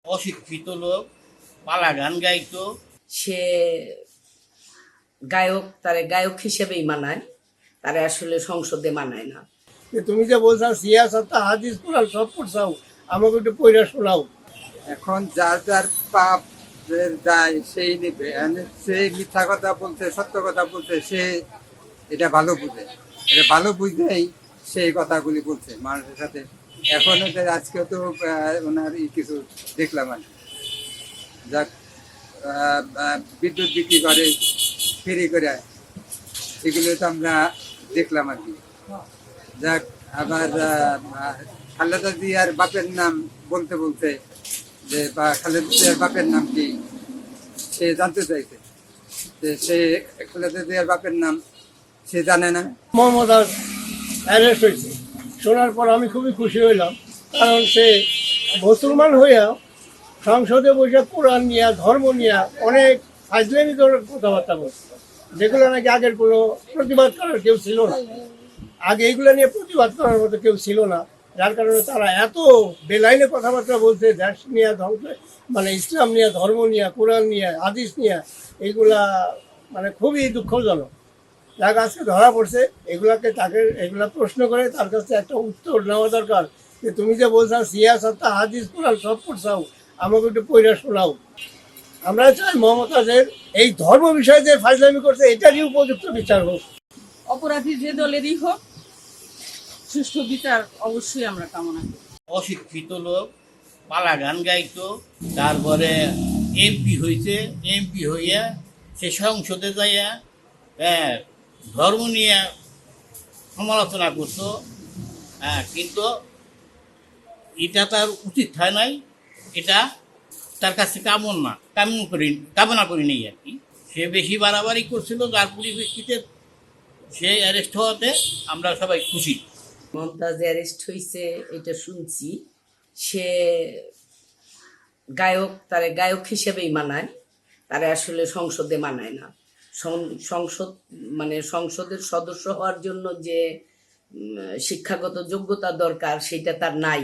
অশিক্ষিত লোক, পালা গান গাইতো। সে গায়ক, তারে গায়ক হিসেবেই মানায়, তারে আসলে সংসদে মানায় না। তুমি যে বলছো সিয়াসত হাদিস কোরআন সব পড়ছাও, আমাকে একটু পড়া শোনাও। এখন যার যার পাপ যায় সেই নিবে, সে মিথ্যা কথা বলছে, সত্য কথা বলছে, সে এটা ভালো বুঝে, এটা ভালো বুঝেই সেই কথাগুলি বলছে মানুষের সাথে। এখন ওদের আজকে তো ওনার কিছু দেখলাম আর কি। যাক, বিদ্যুৎ বিক্রি করে ফ্রি করে, এগুলো তো আমরা দেখলাম আর কি। যাক, আবার খালেদা জিয়ার বাপের নাম বলতে বলতে যে বা খালেদা জিয়ার বাপের নাম কি সে জানতে চাইছে, যে সে খালেদা জিয়ার বাপের নাম সে জানে না। মোহাম্মদ অ্যারেস্ট হয়েছে, শোনার পর আমি খুবই খুশি হইলাম, কারণ সে মুসলমান হইয়া সংসদে বসে কোরআন নিয়ে, ধর্ম নিয়ে অনেক ফাজলামি করে কথাবার্তা বলছিল, যেগুলো নাকি আগের কোনো প্রতিবাদ করার কেউ ছিল না। আগে এইগুলো নিয়ে প্রতিবাদ করার মতো কেউ ছিল না, যার কারণে তারা এত বেলাইনে কথাবার্তা বলছে দেশ নিয়ে, ধ্বংস মানে ইসলাম নিয়ে, ধর্ম নিয়ে, কোরআন নিয়ে, হাদিস নিয়ে, এইগুলা মানে খুবই দুঃখজনক। যার কাছে ধরা পড়ছে, এগুলা প্রশ্ন করে তার কাছে একটা উত্তর নেওয়া দরকার, যে তুমি যে বলছো সিয়াসত হাদিস কোরআন সব পড়ছাও, আমাকে একটু পড়া শোনাও। আমরা চাই মমতাজের এই ধর্ম বিষয়ে যে ফাজলামি করছে এটারই উপযুক্ত বিচার হোক। অপরাধী যে দলেরই হোক, সুষ্ঠু বিচার অবশ্যই আমরা কামনা করি। অশিক্ষিত লোক, পালা গান গাইতো, তারপরে এমপি হইছে, এমপি হইয়া সে সংসদে যাইয়া ধর্ম নিয়ে সমালোচনা করতো। কিন্তু এটা তার উচিত হয় নাই, এটা তার কাছে কামনা করি নেই আর কি। সে বেশি বাড়াবাড়ি করছিল, যার পরিপ্রেক্ষিতে সে অ্যারেস্ট হওয়াতে আমরা সবাই খুশি। মমতাজ অ্যারেস্ট হয়েছে এটা শুনছি। সে গায়ক, তারে গায়ক হিসেবেই মানায়, তারে আসলে সংসদে মানায় না। সংসদ মানে সংসদের সদস্য হওয়ার জন্য যে শিক্ষাগত যোগ্যতা দরকার সেটা তার নাই।